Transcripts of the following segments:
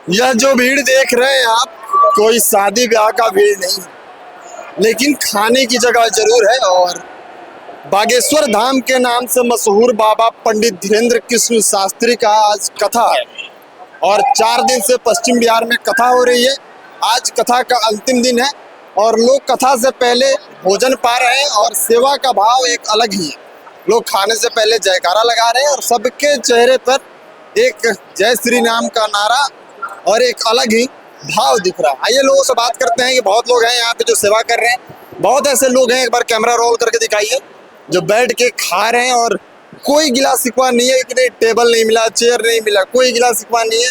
यह जो भीड़ देख रहे हैं आप, कोई शादी ब्याह का भीड़ नहीं, लेकिन खाने की जगह जरूर है। और बागेश्वर धाम के नाम से मशहूर बाबा पंडित धीरेन्द्र कृष्ण शास्त्री का आज कथा है और 4 दिन से पश्चिम बिहार में कथा हो रही है। आज कथा का अंतिम दिन है और लोग कथा से पहले भोजन पा रहे हैं और सेवा का भाव एक अलग ही है। लोग खाने से पहले जयकारा लगा रहे हैं और सबके चेहरे पर एक जय श्री राम का नारा और एक अलग ही भाव दिख रहा है। आइए लोगों से बात करते हैं कि बहुत लोग हैं यहाँ पे जो सेवा कर रहे हैं। बहुत ऐसे लोग हैं, एक बार कैमरा रोल करके दिखाइए, जो बैठ के खा रहे हैं और कोई गिला शिकवा नहीं है कि नहीं टेबल नहीं मिला, चेयर नहीं मिला, कोई गिला शिकवा नहीं है।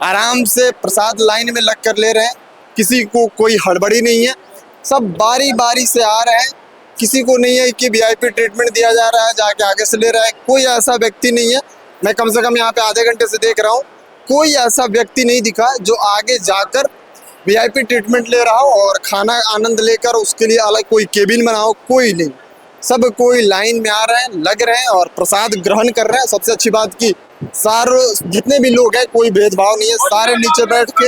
आराम से प्रसाद लाइन में लग कर ले रहे हैं, किसी को कोई हड़बड़ी नहीं है, सब बारी बारी से आ रहे हैं। किसी को नहीं है कि वीआईपी ट्रीटमेंट दिया जा रहा है, जाके आगे से ले रहा है, कोई ऐसा व्यक्ति नहीं है। मैं कम से कम यहाँ पे आधे घंटे से देख रहा हूँ, कोई ऐसा व्यक्ति नहीं दिखा जो आगे जाकर वीआईपी ट्रीटमेंट ले रहा हो और खाना आनंद लेकर उसके लिए अलग कोई केबिन बनाओ, कोई नहीं। सब कोई लाइन में आ रहे हैं, लग रहे हैं और प्रसाद ग्रहण कर रहे हैं। सबसे अच्छी बात की सारे जितने भी लोग हैं कोई भेदभाव नहीं है, सारे नीचे बैठ के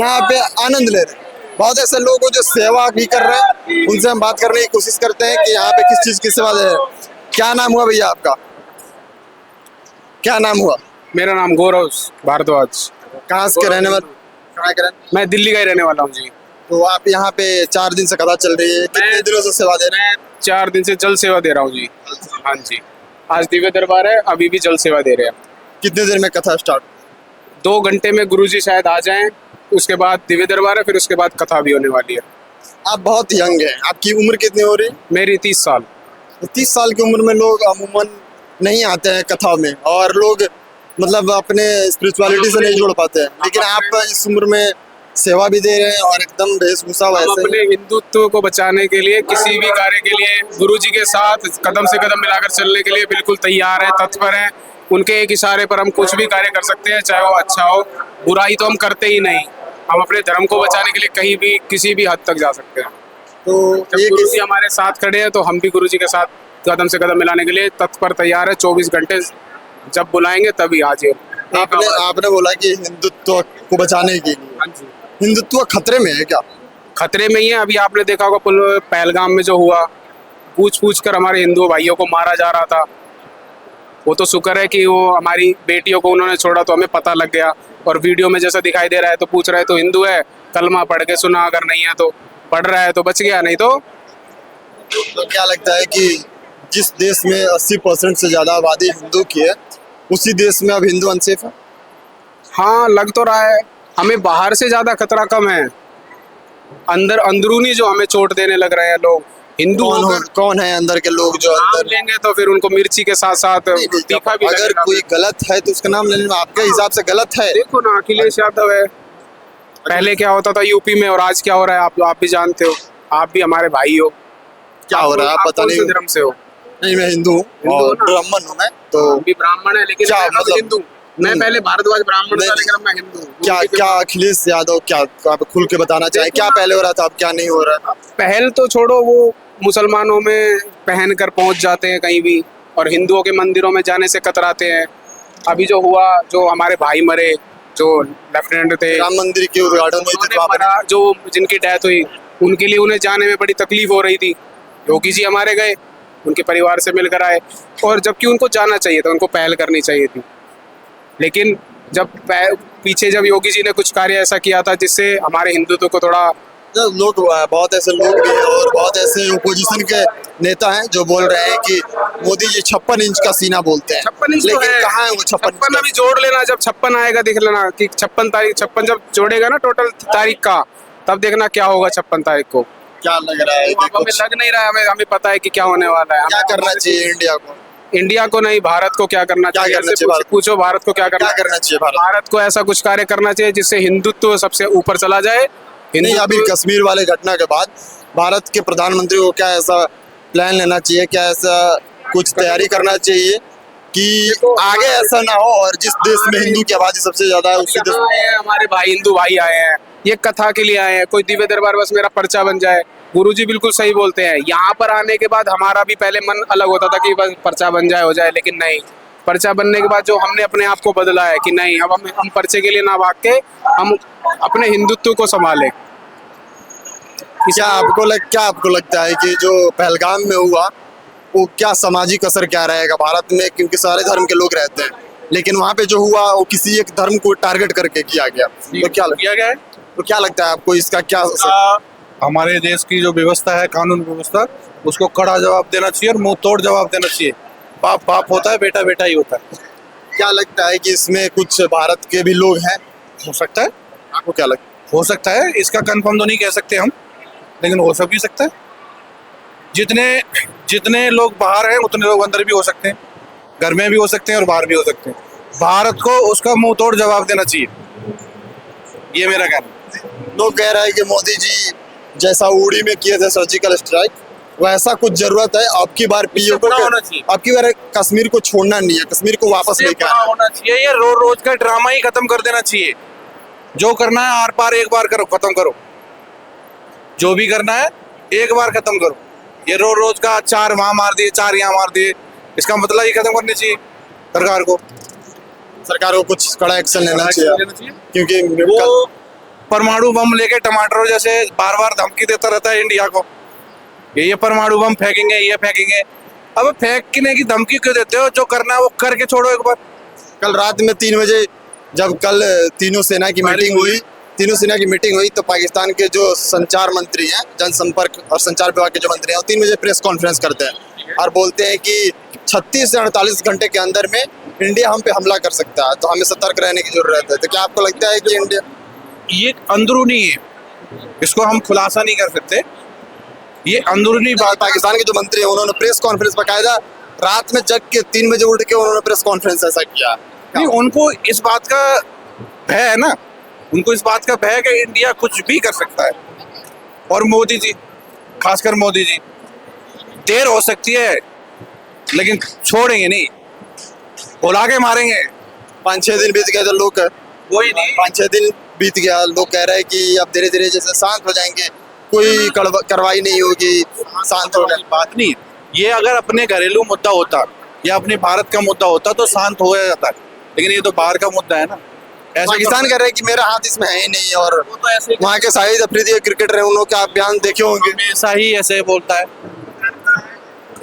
यहाँ पे आनंद ले रहे हैं। बहुत ऐसे लोग जो सेवा भी कर रहे हैं, उनसे हम बात करने की कोशिश करते हैं कि यहाँ पे किस चीज़ की सेवा दे रहे हैं। क्या नाम हुआ भैया आपका? क्या नाम हुआ? मेरा नाम गौरव भारद्वाज। कहाँ से रहने वाले? कहाँ के रहने? मैं दिल्ली का ही रहने वाला हूँ जी। तो आप यहाँ पे 4 दिन से कथा चल रही है, कितने दिनों से सेवा दे रहे हैं? 4 दिन से जल सेवा दे रहा हूँ जी। हाँ जी, आज दिव्य दरबार है, अभी भी जल सेवा दे रहे हैं। कितने देर में कथा स्टार्ट? 2 घंटे में गुरुजी शायद आ जाएं, उसके बाद दिव्य दरबार है, फिर उसके बाद कथा भी होने वाली है। आप बहुत यंग हैं, आपकी उम्र कितनी हो रही है? मेरी 30 साल। 30 साल की उम्र में लोग अमूमन नहीं आते हैं कथाओं में और लोग मतलब अपने स्पिरिचुअलिटी से नहीं जोड़ पाते हैं, लेकिन आप इस उम्र में सेवा भी दे रहे हैं और एकदम वेशभूषा हम वैसे अपने हिंदुत्व को बचाने के लिए, किसी भी कार्य के लिए गुरुजी के साथ कदम से कदम मिलाकर चलने के लिए बिल्कुल तैयार हैं, तत्पर हैं। उनके एक इशारे पर हम कुछ भी कार्य कर सकते हैं, चाहे वो अच्छा हो। बुराई तो हम करते ही नहीं। हम अपने धर्म को बचाने के लिए कहीं भी किसी भी हद तक जा सकते हैं। तो जब ये गुरुजी हमारे साथ खड़े हैं तो हम भी गुरुजी के साथ कदम से कदम मिलाने के लिए तत्पर तैयार है। 24 घंटे जब बुलाएंगे तभी हाजिर। आपने बोला कि हिंदुत्व को बचाने के लिए, हाँ जी, हिंदुत्व खतरे में है क्या? खतरे में ही है। अभी आपने देखा होगा पहलगाम में जो हुआ, पूछ पूछ कर हमारे हिंदू भाइयों को मारा जा रहा था। वो तो शुक्र है कि वो हमारी बेटियों को उन्होंने छोड़ा तो हमें पता लग गया। और वीडियो में जैसा दिखाई दे रहा है तो पूछ रहे तो हिंदू है, कलमा पढ़ के सुना, अगर नहीं है तो पढ़ रहा है तो बच गया, नहीं तो क्या लगता है कि जिस देश में 80% से ज्यादा आबादी हिंदू की है, उसी देश में अब हिंदू अनसेफ है? हाँ, लग तो रहा है। हमें बाहर से ज्यादा खतरा कम है, अंदर अंदरूनी जो हमें चोट देने लग रहे हैं लोग। हिंदू कौन है अंदर के लोग जो नाम अंदर लेंगे तो फिर उनको मिर्ची के साथ साथ तीखा भी अगर लगेगा। कोई गलत है तो उसका नाम लेना आपके हिसाब से गलत है? देखो ना, अखिलेश यादव है, पहले क्या होता था यूपी में और आज क्या हो रहा है आप भी जानते हो। आप भी हमारे भाई हो। क्या हो रहा है आप पता कौन से नहीं। धर्म से हो? नहीं, मैं हिंदू हूँ और ब्राह्मण हूँ मैं तो। हम भी ब्राह्मण है, लेकिन क्या मैं अब मतलब? हिंदू। मैं पहले भारद्वाज ब्राह्मण था, नहीं, लेकिन अब मैं हिंदू हूँ। क्या क्या अखिलेश यादव क्या आप खुल के बताना चाहें, क्या पहले हो रहा था अब क्या नहीं हो रहा है? पहल तो छोड़ो, वो मुसलमानों में पहन कर पहुंच जाते हैं कहीं भी और हिंदुओं के मंदिरों में जाने से कतराते हैं। अभी जो हुआ, जो हमारे भाई मरे, जो लेफ्टिनेंट थे, राम मंदिर के उद्घाटन हुई थी तो आप मरा, जो जिनकी डेथ हुई, उनके लिए उन्हें जाने में बड़ी तकलीफ हो रही थी। योगी जी हमारे गए, उनके परिवार से मिलकर आए, और जबकि उनको जाना चाहिए था, उनको पहल करनी चाहिए थी। लेकिन जब पीछे जब योगी जी ने कुछ कार्य ऐसा किया था जिससे हमारे हिंदुत्व को थोड़ा लोग, बहुत ऐसे लोग भी हैं और बहुत ऐसे ओपोजिशन के नेता हैं जो बोल रहे हैं कि मोदी जी 56 इंच का सीना बोलते हैं। 56 इंच लेकिन तो है। कहाँ है वो 56? अभी जोड़ लेना, जब 56 आएगा देख लेना कि 56 तारीख, 56 जब जोड़ेगा ना टोटल तारीख का, तब देखना क्या होगा 56 तारीख को। क्या लग रहा है कि हमें लग नहीं रहा है, हमें पता है कि क्या होने वाला है। क्या करना चाहिए इंडिया को? इंडिया को नहीं, भारत को क्या करना चाहिए? करना चाहिए भारत? पूछो भारत को क्या क्या करना चाहिए भारत? भारत को ऐसा कुछ कार्य करना चाहिए जिससे हिंदुत्व सबसे ऊपर चला जाए। नहीं, अभी कश्मीर वाले घटना के बाद भारत के प्रधानमंत्री को क्या ऐसा प्लान लेना चाहिए, क्या ऐसा कुछ तैयारी करना चाहिए कि आगे ऐसा ना हो और जिस देश में हिंदू की आबादी सबसे ज्यादा है उसी देश में हमारे भाई हिंदू भाई आए हैं, ये कथा के लिए आए हैं। कोई दिव्य दरबार बस मेरा पर्चा बन जाए। गुरुजी बिल्कुल सही बोलते हैं। यहाँ पर आने के बाद हमारा भी पहले मन अलग होता था कि बस पर्चा बन जाए हो जाए, लेकिन नहीं, पर्चा बनने के बाद जो हमने अपने आप को बदला है कि नहीं, अब हम पर्चे के लिए ना भाग के हम अपने हिंदुत्व को संभालें। क्या आपको लगता है कि जो पहलगाम में हुआ वो क्या सामाजिक असर क्या रहेगा भारत में, क्योंकि सारे धर्म के लोग रहते हैं, लेकिन वहाँ पे जो हुआ वो किसी एक धर्म को टारगेट करके किया गया, तो किया गया है। तो क्या लगता है आपको इसका क्या असर? हमारे देश की जो व्यवस्था है, कानून व्यवस्था, उसको कड़ा जवाब देना चाहिए और मुंह तोड़ जवाब देना चाहिए। बाप बाप होता है, बेटा बेटा ही होता है। क्या लगता है कि इसमें कुछ भारत के भी लोग हैं? हो सकता है, आपको क्या लगता है? हो सकता है, इसका कंफर्म तो नहीं कह सकते हम, लेकिन हो सब भी सकता है। जितने लोग बाहर हैं उतने लोग अंदर भी हो सकते हैं, घर में भी हो सकते हैं और बाहर भी हो सकते हैं। भारत को उसका मुंह तोड़ जवाब देना चाहिए, ये मेरा कहना है। लोग कह रहे हैं कि मोदी जी जैसा उड़ी में किए थे सर्जिकल स्ट्राइक, वैसा कुछ जरूरत है आपकी बार पीओ को, होना चाहिए। आपकी बार कश्मीर को छोड़ना नहीं है, कश्मीर को वापस लेकर आना होना चाहिए। ये रोज का ड्रामा ही खत्म कर देना चाहिए। जो करना है आर पार एक बार करो, खत्म करो। जो भी करना है एक बार खत्म करो। ये रोज का 4 वहां मार दिए, 4 यहाँ मार दिए, इसका मतलब ही खत्म करनी चाहिए सरकार को। सरकार को कुछ कड़ा एक्शन लेना चाहिए, क्योंकि वो परमाणु बम लेके टमाटरों जैसे बार बार धमकी देता रहता है इंडिया को, ये परमाणु बम फेंकेंगे, ये फेंकेंगे। अब फेंकने की धमकी क्यों देते हो? जो करना है वो करके छोड़ो एक बार। कल रात में 3 बजे जब कल तीनों सेना की मीटिंग हुई तो पाकिस्तान के जो संचार मंत्री हैं, जनसंपर्क और संचार विभाग के जो मंत्री हैं, वो 3 बजे प्रेस कॉन्फ्रेंस करते हैं और बोलते हैं कि 36 से 48 घंटे के अंदर में इंडिया हम पे हमला कर सकता है, तो हमें सतर्क रहने की जरूरत है। तो क्या आपको लगता है कि इंडिया, ये अंदरूनी है, इसको हम खुलासा नहीं कर सकते, ये अंदरूनी बात। पाकिस्तान के जो मंत्री हैं उन्होंने प्रेस कॉन्फ्रेंस बकायदा रात में जग के 3 बजे उठ के उन्होंने प्रेस कॉन्फ्रेंस ऐसा किया। नहीं, उनको इस बात का भय है ना, उनको इस बात का भय है कि इंडिया कुछ भी कर सकता है। और मोदी जी, खासकर मोदी जी, देर हो सकती है लेकिन छोड़ेंगे नहीं, बुला के मारेंगे। 5-6 दिन बीत गए तो लोग, वही नहीं, 5-6 दिन बीत गया, लोग कह रहे हैं कि अब धीरे धीरे जैसे शांत हो जाएंगे, कोई कार्रवाई नहीं होगी, शांत हो गए। बात नहीं। ये अगर अपने घरेलू मुद्दा होता या अपने भारत का मुद्दा होता तो शांत हो जाता है, लेकिन ये तो बाहर का मुद्दा है ना। पाकिस्तान कह रहे हैं कि मेरा हाथ इसमें है ही नहीं, और वो तो ऐसे वहाँ के शाहिद अफरीदी क्रिकेटर हैं, उन्होंने क्या बयान देखे होंगे। हमेशा ही ऐसे बोलता है।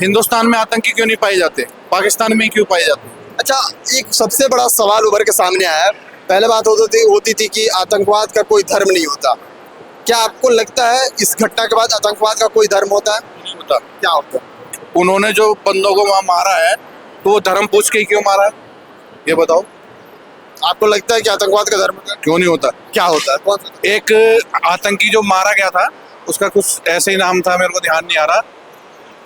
हिंदुस्तान में आतंकी क्यों नहीं पाए जाते, पाकिस्तान में क्यों पाए जाते? अच्छा, एक सबसे बड़ा सवाल उभर के सामने आया है। पहले बात होती थी कि आतंकवाद का कोई धर्म नहीं होता। क्या आपको लगता है इस घटना के बाद आतंकवाद का कोई धर्म होता है? नहीं होता। क्या होता है? उन्होंने जो बंदों को वहां मारा है तो वो धर्म पूछ के क्यों मारा है, ये बताओ। आपको लगता है कि आतंकवाद का धर्म होता है? क्यों नहीं होता? क्या होता है? कौन सा? एक आतंकी जो मारा गया था, उसका कुछ ऐसे ही नाम था, मेरे को ध्यान नहीं आ रहा,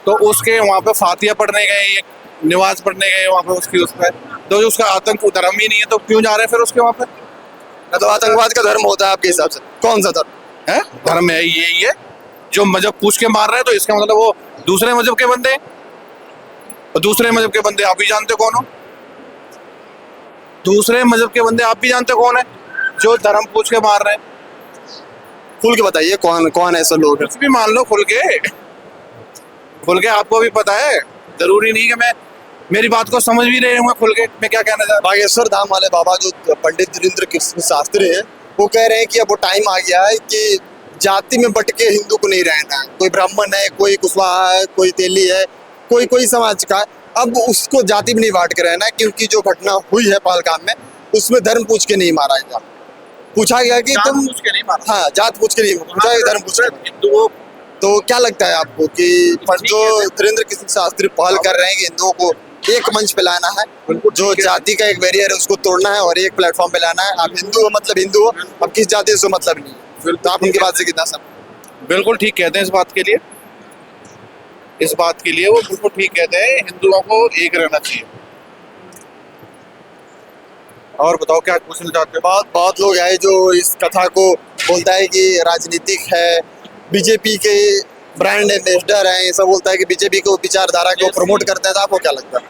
तो उसके वहाँ पे फातिया पढ़ने गए, नमाज पढ़ने गए वहाँ पे उसकी, उस पर तो उसका आतंक धर्म ही नहीं है, तो क्यों जा रहे हैं फिर उसके वहाँ पे? तो आतंकवाद का धर्म होता है आपके हिसाब से? कौन सा धर्म है? धर्म है यही है, जो मजहब पूछ के मार रहे हैं, तो इसका मतलब वो दूसरे मजहब के बंदे हैं। और दूसरे मजहब के बंदे आप भी जानते कौन हो? दूसरे मजहब के बंदे आप भी जानते कौन है जो धर्म पूछ के मार रहे हैं? खुल के बताइए कौन कौन ऐसे लोग हैं? कुछ भी मान लो, खुल के आपको भी पता है। जरूरी नहीं कि मैं मेरी बात को समझ भी रहे हूँ खुल के मैं क्या कहना चाह रहा हूँ। बागेश्वर धाम वाले बाबा जो पंडित धीरेन्द्र कृष्ण शास्त्री है, वो कह रहे हैं कि अब वो टाइम आ गया है कि जाति में बट के हिंदू को नहीं रहना है। कोई ब्राह्मण है, कोई कुशवाहा है, कोई तेली है, कोई समाज का है, अब उसको जाति में नहीं बांट के रहना है, क्योंकि जो घटना हुई है पहलगाम में उसमें धर्म पूछ के नहीं मारा गया। पूछा गया कि तुम पूछ के नहीं मारा। हाँ, जात पूछ के नहीं पूछा, धर्म पूछ के। हिंदुओं तो क्या लगता है आपको कि जो धीरेन्द्र कृष्ण शास्त्री पहल कर रहे हैं कि हिंदुओं को एक मंच पे लाना है, जो जाति का एक बैरियर है उसको तोड़ना है और एक प्लेटफॉर्म पे लाना है, आप हिंदू हो मतलब हिंदू हो, अब किस जाति से मतलब नहीं है, तो आप उनकी बात से कितना सब? बिल्कुल ठीक कहते हैं। इस बात के लिए वो बिल्कुल ठीक कहते हैं, हिंदुओं को एक रहना चाहिए। और बताओ क्या पूछना चाहते हो? बहुत लोग हैं जो इस कथा को बोलता है कि राजनीतिक है, बीजेपी के ब्रांड एम्बेसडर हैं, ये सब बोलता है कि बीजेपी को विचारधारा को प्रमोट करते हैं। तो आपको क्या लगता है?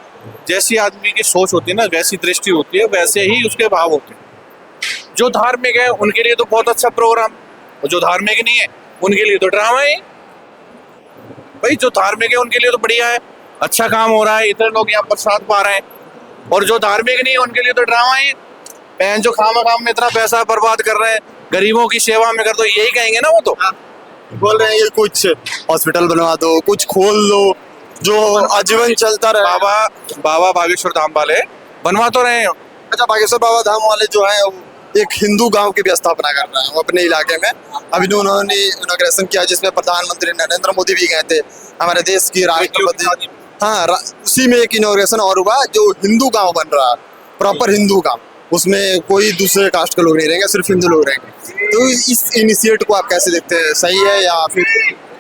जैसी आदमी की सोच होती है ना, वैसी दृष्टि होती है, वैसे ही उसके भाव होते हैं। जो धार्मिक है उनके लिए तो बहुत अच्छा प्रोग्राम, और जो धार्मिक नहीं है उनके लिए तो ड्रामा है। भाई जो धार्मिक है उनके लिए तो बढ़िया है, अच्छा काम हो रहा है, इतने लोग यहाँ प्रसाद पा रहे हैं, और जो धार्मिक नहीं है उनके लिए तो ड्रामा ही है। बहन जो खाम में इतना पैसा बर्बाद कर रहे हैं, गरीबों की सेवा में कर दो, यही कहेंगे ना वो तो। बोल रहे हैं ये कुछ हॉस्पिटल बनवा दो, कुछ खोल दो जो आजीवन चलता रहे। बाबा बागेश्वर धाम वाले बनवा तो रहे हैं। अच्छा, बागेश्वर बाबा धाम वाले जो है एक हिंदू गांव की भी स्थापना कर रहे हैं वो अपने इलाके में। अभी जो उन्होंने इनॉग्रेशन किया जिसमें प्रधानमंत्री नरेंद्र मोदी भी गए थे, हमारे देश की राष्ट्रपति। हाँ, उसी में एक इनॉग्रेशन और हुआ जो हिंदू गांव बन रहा है, प्रॉपर हिंदू गांव। उसमें कोई दूसरे कास्ट के लोग नहीं रहेंगे, सिर्फ हिंदू लोग रहेंगे। तो इस इनिशिएट को आप कैसे देखते हैं, सही है या फिर?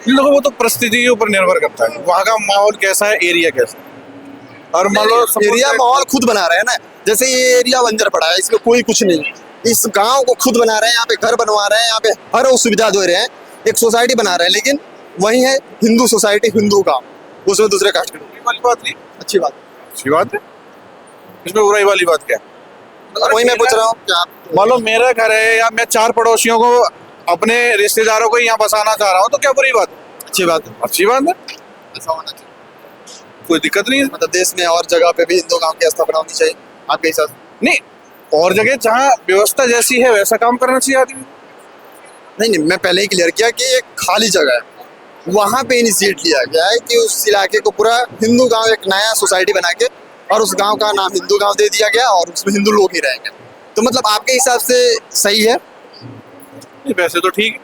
इन लोगों को तो परिस्थिति के ऊपर निर्भर करता है, वहाँ का माहौल कैसा है, एरिया कैसा है। और मान लो एरिया माहौल खुद बना रहे हैं ना, जैसे ये एरिया बंजर पड़ा है, इसमें कोई कुछ नहीं, इस गांव को खुद बना रहे हैं, यहाँ पे घर बनवा रहे हैं, यहाँ पे हर सुविधा दे रहे हैं, एक सोसाइटी बना रहे हैं। लेकिन वही है हिंदू सोसाइटी, हिंदू गांव, उसमें दूसरे कास्ट के लोग। वाली बात नहीं, अच्छी बात है, इसमें बुराई वाली बात क्या है? वही मैं पूछ रहा हूँ क्या मान लो मेरा घर है या मैं 4 पड़ोसियों को, अपने रिश्तेदारों को यहाँ बसाना चाह रहा हूँ, तो क्या बुरी बात है? अच्छी बात है, अच्छी बात है, ऐसा होना चाहिए। कोई दिक्कत नहीं है। मतलब देश में और जगह पे भी हिंदू गांव की स्थापना होनी चाहिए आपके हिसाब से? नहीं, और जगह जहाँ व्यवस्था जैसी है वैसा काम करना चाहिए आदमी। नहीं, मैं पहले ही क्लियर किया कि एक खाली जगह है, वहाँ पे इनिशिएट लिया गया है कि उस इलाके को पूरा हिंदू गांव, एक नया सोसाइटी बना के, और उस गांव का नाम हिंदू गांव दे दिया गया और उसमें हिंदू लोग ही रहेंगे। तो मतलब आपके हिसाब से सही है? वैसे तो ठीक है,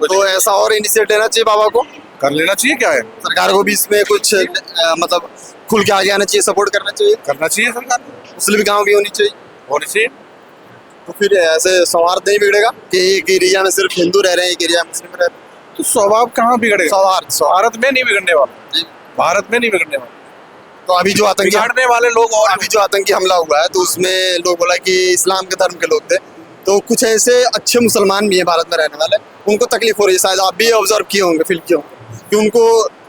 तो ऐसा और इनिशिएट लेना चाहिए बाबा को, कर लेना चाहिए। क्या है, सरकार को भी इसमें कुछ मतलब खुल के आगे आना चाहिए, सपोर्ट करना चाहिए, करना चाहिए सरकार को। मुस्लिम गांव भी होनी चाहिए। तो फिर ऐसे सौहार्द नहीं बिगड़ेगा कि एक एरिया में सिर्फ हिंदू रह रहे हैं, एक एरिया में मुस्लिम रह रहे हैं। तो स्वभाव कहाँ बिगड़ेगा? सौहार्द भारत में नहीं बिगड़ने वाला, भारत में नहीं बिगड़ने वाला। तो अभी जो आतंकी बिगाड़ने वाले लोग, और अभी जो आतंकी हमला हुआ है तो उसमें लोग बोला कि इस्लाम के धर्म के लोग थे, तो कुछ ऐसे अच्छे मुसलमान भी हैं भारत में रहने वाले, उनको तकलीफ हो रही है, शायद आप भी ऑब्जर्व किए होंगे, फील किए होंगे कि उनको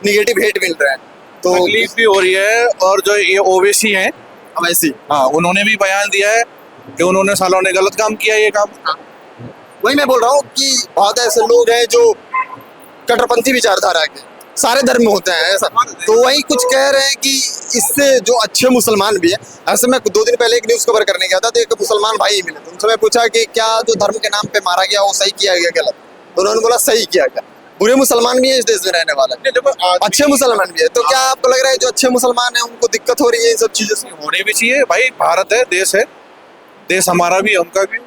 निगेटिव हेट मिल रहा है। तो तकलीफ भी हो रही है। और जो ये ओवैसी हैं, वैसी, हाँ, उन्होंने भी बयान दिया है कि उन्होंने सालों ने गलत काम किया ये काम। वही मैं बोल रहा हूँ कि बहुत ऐसे लोग हैं जो कट्टरपंथी विचारधारा के, सारे धर्म में होते हैं ऐसा, तो वही कुछ कह रहे हैं कि इससे जो अच्छे मुसलमान भी है। ऐसे मैं 2 दिन पहले एक न्यूज़ कवर करने गया था, तो एक मुसलमान भाई मिले, तो उनसे मैं पूछा कि क्या जो धर्म के नाम पे मारा गया वो सही किया गया गलत, तो उन्होंने बोला सही किया गया। बुरे मुसलमान भी है इस देश में रहने वाले, अच्छे मुसलमान भी है। तो क्या आपको लग रहा है जो अच्छे मुसलमान है उनको दिक्कत हो रही है इन सब चीजों से? होनी भी चाहिए भाई, भारत है, देश हमारा भी है, उनका भी।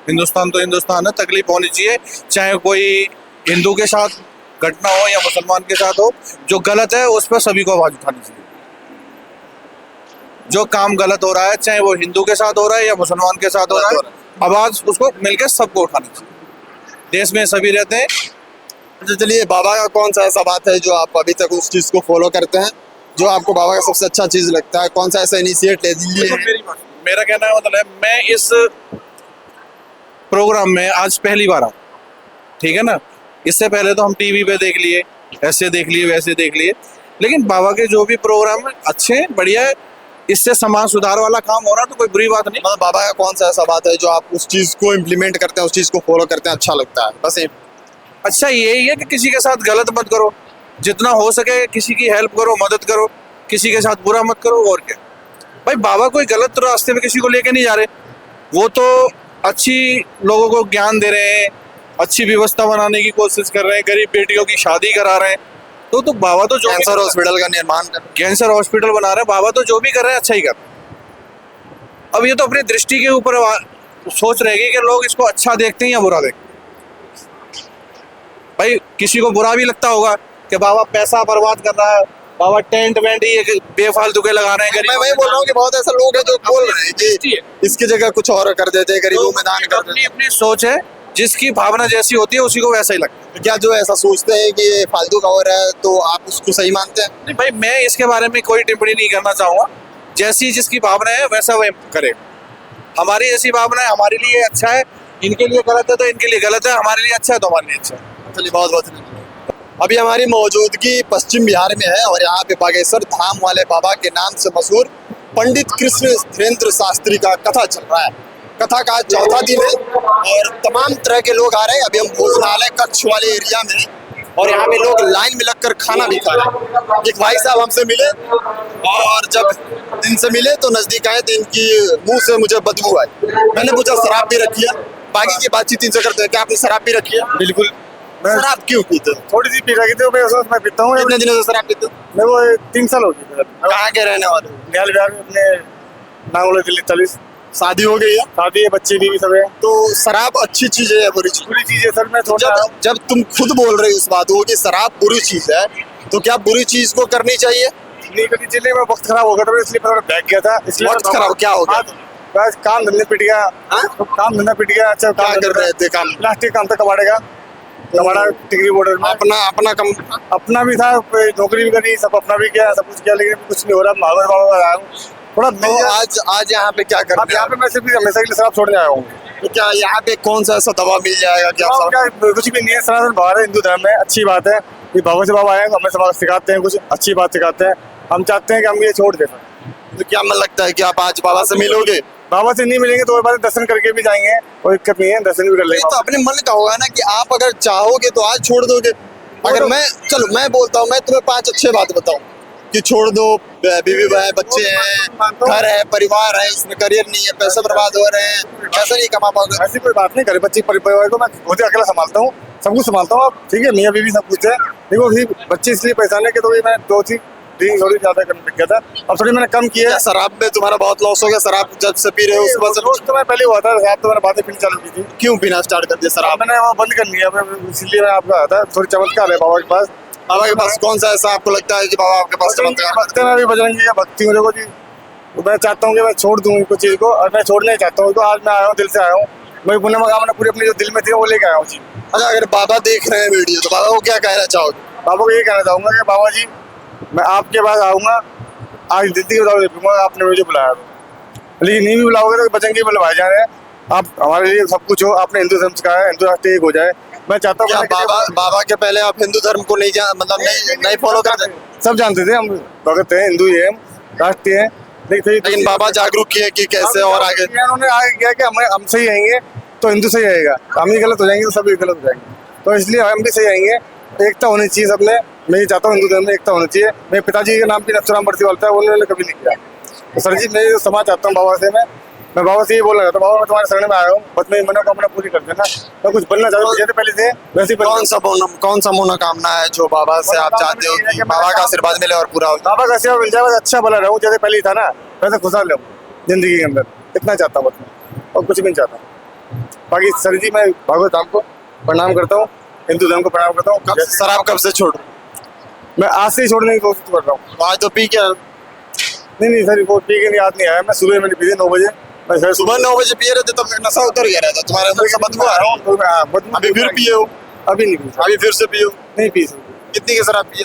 हिंदुस्तान तो हिंदुस्तान है, तकलीफ होनी चाहिए, चाहे कोई हिंदू के साथ घटना हो या मुसलमान के साथ हो। जो गलत है उस पर सभी को आवाज उठानी चाहिए। जो काम गलत हो रहा है, चाहे वो हिंदू के साथ हो रहा है या मुसलमान के साथ हो रहा है, आवाज उसको मिलकर सबको उठानी चाहिए। देश में सभी रहते हैं। अच्छा, चलिए, बाबा का कौन सा ऐसा बात है जो आप अभी तक उस चीज को फॉलो करते हैं, जो आपको बाबा का सबसे अच्छा चीज लगता है? कौन सा ऐसा इनिशिएट ले लिए? मेरा कहना है मतलब है, मैं इस प्रोग्राम में आज पहली बार आऊँ, ठीक है ना। इससे पहले तो हम टीवी पे देख लिए, ऐसे देख लिए, वैसे देख लिए, लेकिन बाबा के जो भी प्रोग्राम है अच्छे हैं, बढ़िया है। इससे समाज सुधार वाला काम हो रहा है तो कोई बुरी बात नहीं। मतलब बाबा का कौन सा ऐसा बात है जो आप उस चीज को इम्प्लीमेंट करते हैं, उस चीज को फॉलो करते हैं, अच्छा लगता है? बस अच्छा यही है कि किसी के साथ गलत मत करो, जितना हो सके किसी की हेल्प करो, मदद करो, किसी के साथ बुरा मत करो। और क्या भाई, बाबा कोई गलत रास्ते में किसी को लेके नहीं जा रहे, वो तो अच्छी लोगों को ज्ञान दे रहे हैं, अच्छी व्यवस्था बनाने की कोशिश कर रहे हैं, गरीब बेटियों की शादी करा रहे हैं। तो बाबा तो जो कैंसर हॉस्पिटल का निर्माण कर, कैंसर हॉस्पिटल बना रहे हैं, बाबा तो जो भी कर रहे हैं अच्छा ही कर रहे हैं। अब ये तो अपनी दृष्टि के ऊपर सोच रहेगी कि लोग इसको अच्छा देखते हैं या बुरा देखते हैं। भाई किसी को बुरा भी लगता होगा कि बाबा पैसा बर्बाद कर रहा है, बाबा टेंट वेंट ही बेफालतू के लगा रहे हैं। मैं वही बोल रहा हूँ कि बहुत ऐसे लोग हैं जो बोल रहे हैं कि इसकी जगह कुछ और कर देते, गरीबों में दान कर देते। अपनी सोच है, जिसकी भावना जैसी होती है उसी को वैसा ही लगता है। क्या जो ऐसा सोचते हैं कि ये फालतू का हो रहा है तो आप उसको सही मानते हैं? नहीं भाई, मैं इसके बारे में कोई टिप्पणी नहीं करना चाहूँगा। जैसी जिसकी भावना है वैसा वह करे। हमारी ऐसी भावना है, हमारे लिए अच्छा है, इनके लिए गलत है तो इनके लिए गलत है, हमारे लिए अच्छा है तो हमारे लिए अच्छा है। चलिए, बहुत बहुत धन्यवाद। अभी हमारी मौजूदगी पश्चिम बिहार में है और यहाँ पे बागेश्वर धाम वाले बाबा के नाम से मशहूर पंडित कृष्ण धीरेन्द्र शास्त्री का कथा चल रहा है। कथा का 4था दिन है और तमाम तरह के लोग आ रहे हैं। अभी हम भोजनालय कक्ष वाले एरिया में, और यहाँ पे लोग लाइन में लगकर खाना भी खा रहे हैं। एक भाई साहब हमसे मिले और जब इनसे मिले तो नजदीक आए तो इनकी मुंह से मुझे बदबू आई। मैंने पूछा शराब भी रखी है, बाकी की बातचीत इनसे करते हैं। क्या आपने शराब भी रखी है? बिल्कुल। शराब क्यों पीते हो? थोड़ी सी पी रखी थी, मैं पीता हूँ। कितने दिनों से शराब पीते हो? मैं वो 3 साल हो गए। कहाँ के रहने वाले हो? निहाल विहार में अपने नांगोला दिल्ली 40। शादी हो गई है शादी है, बच्चे भी सब है। तो शराब अच्छी चीज है या बुरी चीज? पूरी चीज है सर। मैं थोड़ा जब तुम खुद बोल रहे हो इस बात को कि शराब बुरी चीज है, तो क्या बुरी चीज को करनी चाहिए? नहीं करनी चाहिए। मैं वक्त खराब हो गया था इसलिए मैं थोड़ा बैठ गया था। इसलिए वक्त खराब क्या हो गया? बस काम धंधे पिट गया। हाँ? काम धंधा पिट गया। अच्छा क्या कर रहे थे काम? प्लास्टिक काम था कबाड़े का। कबाड़ा डिग्री बॉर्डर में अपना कम अपना भी था, नौकरी भी करी, सब अपना भी किया, सब कुछ किया, लेकिन कुछ नहीं हो रहा। महावर बाबा आया हूँ थोड़ा। तो आज यहाँ पे क्या कर अब यहाँ पे मैं सिर्फ हमेशा के लिए शराब छोड़ने आया हूँ। तो क्या यहाँ पे कौन सा ऐसा दवा मिल जाएगा क्या? क्या कुछ भी नहीं है। सनातन बाहर है, हिंदू धर्म है, अच्छी बात है। ये बाबा से बाबा आए, हमें समाज सिखाते हैं, कुछ अच्छी बात सिखाते हैं। हम चाहते हैं कि हम ये छोड़ दें। तो क्या मन लगता है कि आप आज बाबा से मिलोगे? बाबा से नहीं मिलेंगे तो और बात दर्शन करके भी जाएंगे, कोई दिक्कत नहीं है, दर्शन भी कर ये लेंगे। तो अपने मन का होगा ना कि आप अगर चाहोगे तो आज छोड़ दोगे। अगर मैं बोलता हूँ, मैं तुम्हें 5 अच्छे बात बताऊं कि छोड़ दो, बीवी है, बच्चे हैं, घर है, परिवार है, इसमें करियर नहीं है, पैसे बर्बाद हो रहे हैं, पैसा नहीं कमा पाओगे। ऐसी कोई बात नहीं। घर बच्चे परिवार को मैं खुद अकेला संभालता हूँ, सब कुछ संभालता हूँ। ठीक है, मियाँ बीवी सब कुछ है। देखो भी बच्चे इसलिए परेशान है कि तो मैं 2-3 दिन थोड़ी ज्यादा कम गया था। अब थोड़ी मैंने कम किया। शराब में तुम्हारा बहुत लॉस हो गया? शराब जब से पी रहे हो उसके बाद रोज तो मैं पहले हुआ था शराब, तो मैंने बातें पीनी चालू की थी। क्यों पीना स्टार्ट कर दिया शराब? मैंने वो बंद कर लिया। इसलिए मैं आपका आया था। थोड़ी चमत्कार है बाबा के पास। बाबा के पास कौन सा ऐसा आपको लगता है कि बाबा आपके पास चमत्कार? भक्त में भी बजरंगी का भक्ति हूँ। देखो जी, मैं चाहता हूँ कि मैं छोड़ दूँ कुछ चीज़ को, और मैं छोड़ना ही चाहता हूँ। तो आज मैं आया हूँ, दिल से आया हूँ। मैं पुण्य मकामना पूरी अपनी जो दिल में थी वो लेके आया हूँ जी। अच्छा, अगर बाबा देख रहे हैं वीडियो तो बाबा को क्या कहना चाहोगे? बाबा को ये कहना चाहूँगा कि बाबा जी, मैं आपके पास आऊँगा, आज जिंदगी बताओ देखूंगा आपने मुझे बुलाया तो। लेकिन नहीं भी बुलाओगे तो बजरंगी बल्लभ भाईजान है, आप हमारे लिए सब कुछ हो। आपने हिंदू धर्म सिखाया, हिंदू राष्ट्र एक हो जाए। मैं चाहता हूँ क्या बाबा के पहले आप हिंदू धर्म को नहीं फॉलो करते? सब जानते थे हम भगत हैं, हिंदू ही है, हम राष्ट्रीय हैं। लेकिन बाबा जागरूक किए कि कैसे और आगे उन्होंने आगे किया कि हम सही आएंगे तो हिंदू सही आएगा, हम ही गलत हो जाएंगे तो सब गलत हो जाएंगे। तो इसलिए हम भी सही आएंगे। एकता होनी चाहिए सब में। मैं ये चाहता हूँ हिंदू धर्म में एकता होनी चाहिए। मेरे पिताजी के नाम भी नथुराम बरसीवाल था, उन्होंने कभी नहीं किया। तो सर जी, मैं जो समाज चाहता हूँ बाबा से, मैं बाबा से ये बोलना चाहता हूँ, बाबा मैं तुम्हारे शरण में आया हूँ, बस मेरी मनोकामना पूरी कर देना। मैं कुछ बनना चाहता हूँ, जैसे पहले से वैसे ही। कौन सा मनोकामना है जो बाबा से आप चाहते हो कि बाबा का आशीर्वाद मिले और पूरा हो? बाबा का आशीर्वाद मिल जाए, बस अच्छा भला रहूँ, जैसे पहले ही था ना वैसे खुशहाल रहूँ जिंदगी के अंदर। इतना चाहता हूँ बस मैं, और कुछ भी नहीं चाहता। बाकी सर जी, मैं भागवत धाम को प्रणाम करता हूँ, हिंदू धर्म को प्रणाम करता हूँ। शराब कब से छोड़? मैं आज से ही छोड़ने की कोशिश कर रहा हूँ। आज तो पी के नहीं सर, वो पी के याद नहीं आया। मैं सुबह मैंने पी 9 बजे। मैं सर सुबह 9 बजे पिए रहते तब नशा उतर गया रहता तुम्हारे अंदर से बदबू आ रहा हूँ। अभी फिर पिए हो? अभी नहीं पी। अभी फिर से पियो? नहीं पी। कितनी की शराब पिए?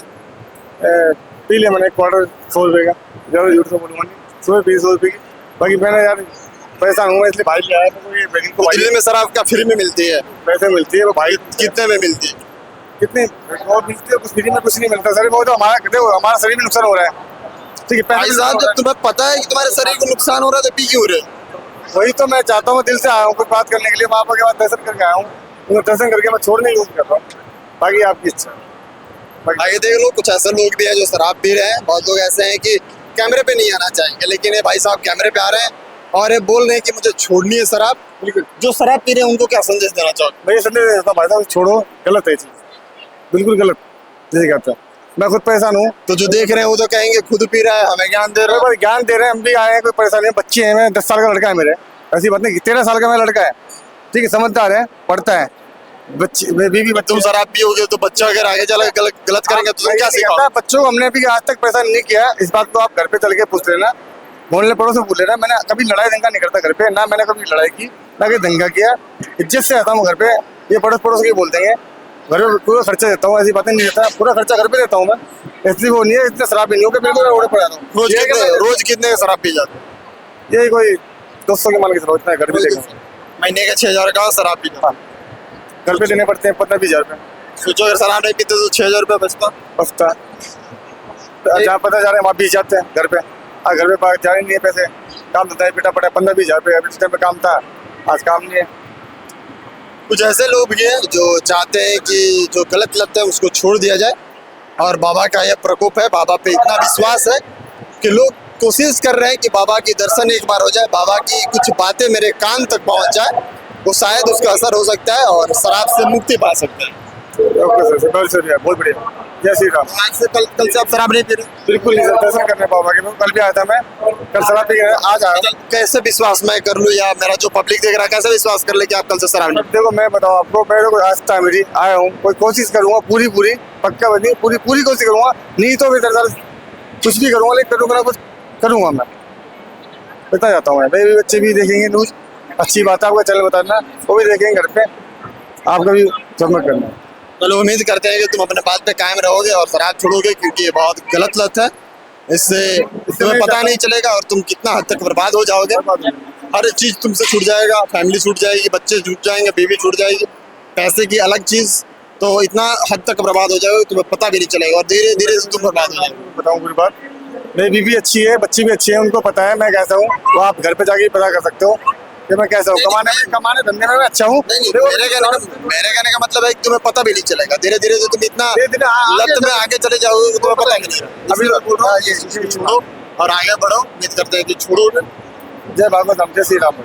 पी लिया मैंने 1/4 100 रुपये का। ज़्यादा झूठ तो बोलूँगा नहीं। सुबह पी 100 रुपये की। बाकी मैंने यार पैसा हूँ इसलिए भाई ले आया तो दिल्ली में शराब क्या फ्री में मिलती है? पैसे मिलती है। वो भाई कितने में मिलती है? कितने और मिलती है? कुछ फ्री में कुछ नहीं मिलता सर। वो तो हमारा शरीर में नुकसान हो रहा है। ठीक है भाई साहब, जब तुम्हें पता है कि तुम्हारे शरीर को नुकसान हो रहा है तो पी क्यों रहे? वही तो मैं चाहता हूँ, दिल से आया हूँ कुछ बात करने के लिए। बाबा के बाद दर्शन करके आया हूँ, दर्शन करके मैं छोड़ने की कोशिश कर रहा हूँ। बाकी आपकी इच्छा। आगे देख लो, कुछ ऐसे लोग भी हैं जो शराब पी रहे हैं। बहुत लोग ऐसे हैं कि कैमरे पे नहीं आना चाहेंगे, लेकिन ये भाई साहब कैमरे पे आ रहे हैं और ये बोल रहे हैं कि मुझे छोड़नी है शराब। बिल्कुल। जो शराब पी रहे हैं उनको क्या संदेश देना चाहोगे? मैं ये संदेश देता हूँ, भाई साहब छोड़ो, गलत है चीज़, बिल्कुल गलत। जैसे कहता है, मैं खुद परेशान हूँ। तो जो देख रहे हैं वो तो कहेंगे खुद पी रहा है, हमें ज्ञान दे रहा है। ज्ञान दे रहे हैं, हम भी आए हैं, कोई परेशानी है। बच्चे हैं, मैं 10 साल का लड़का है मेरे, ऐसी बात नहीं। 13 साल का मेरा लड़का है, ठीक है, समझदार है, पढ़ता है। बच्चे बीवी तुम शराब पियोगे तो बच्चा अगर आगे चला गलत करेंगे तो तुम क्या सिखाओगे? बच्चों को हमने भी आज तक परेशान नहीं किया। इस बात को आप घर पे चल के पूछ लेना, मोहल्ले पड़ोस में पूछ लेना। मैंने कभी लड़ाई दंगा नहीं करता घर पे, ना मैंने कभी लड़ाई की ना कभी दंगा किया। इज्जत से आता हूँ घर पे। ये पड़ोस के बोलते हैं घर में पूरा खर्चा देता हूँ, ऐसी बातें नहीं देता। पूरा खर्चा घर पे देता हूँ मैं, इसलिए वो नहीं है। इतना शराब भी नहीं होगा, बिल्कुल रोड पर आता हूँ। रोज कितने शराब पी जाते? यही कोई 200 के मान के चलो, इतना घर पे देखा। महीने का 6,000 का शराब पीता। घर पे देने पड़ते हैं 15-20 हज़ार रुपये। सोचो अगर शराब नहीं पीते तो 6,000 रुपये बचता। जहाँ पता जा रहे हैं वहाँ 20 जाते हैं घर पे। घर पे जा रहे नहीं है पैसे, काम धंधा पिटा पड़ा 15-20 हज़ार रुपये। अभी उस टाइम पे काम था, आज काम नहीं है। कुछ ऐसे लोग भी हैं जो चाहते हैं कि जो गलत लत है उसको छोड़ दिया जाए, और बाबा का यह प्रकोप है, बाबा पे इतना विश्वास है कि लोग कोशिश कर रहे हैं कि बाबा की दर्शन एक बार हो जाए, बाबा की कुछ बातें मेरे कान तक पहुंच जाए, वो शायद उसका असर हो सकता है और शराब से मुक्ति पा सकते हैं। ओके सर, बहुत शुक्रिया, बहुत बढ़िया। जय श्री राम। आज से कल से आप शराब नहीं पी रहे? बिल्कुल नहीं सर, दर्शन करने बाबा के। कल भी आया था मैं, कल शराब पी के आज आया। कैसे विश्वास मैं कर लूँ, या मेरा जो पब्लिक देख रहा है कैसे विश्वास कर ले कि आप कल से शराब नहीं? अब देखो मैं बताऊँ आपको, मेरे को आस्था है मेरी, आया हूँ, कोई कोशिश करूँगा पूरी पक्का बनी पूरी कोशिश करूँगा, नहीं तो भी दरअसल कुछ भी करूँगा, लेकिन करूँगा कुछ करूँगा मैं, बता जाता हूँ मैं। मेरे बच्चे भी देखेंगे न्यूज़, अच्छी बात है, आपका चैनल बताना, वो भी देखेंगे घर पे, आपका भी सबमिट करना। चलो उम्मीद करते हैं कि तुम अपने बात पे कायम रहोगे और शराब छोड़ोगे, क्योंकि ये बहुत गलत लत है। इससे तुम्हें पता नहीं चलेगा और तुम कितना हद तक बर्बाद हो जाओगे। हर चीज तुमसे छूट जाएगा, फैमिली छूट जाएगी, बच्चे छूट जाएंगे, बीवी छूट जाएगी, पैसे की अलग चीज, तो इतना हद तक बर्बाद हो जाओगे तुम्हें पता भी नहीं चलेगा, और धीरे धीरे से तुम बर्बाद हो जाओगे। बताऊँ पूरी बात, मेरी बीवी अच्छी है, बच्ची भी अच्छी है, उनको पता है मैं कैसा हूँ, तो आप घर पे जाके पता कर सकते हो कि मैं कैसा हूँ। कमाने धंधे में मैं अच्छा हूँ। मेरे कहने का मतलब है कि तुम्हें पता भी नहीं चलेगा, धीरे धीरे से तुम इतना लत में आगे चले जाओगे कि तुम्हें पता भी नहीं। अभी बोल रहा हूँ ये छोड़ो और आगे बढ़ो, उम्मीद करते हैं कि छोड़ो। जय भागवत, जय श्री राम।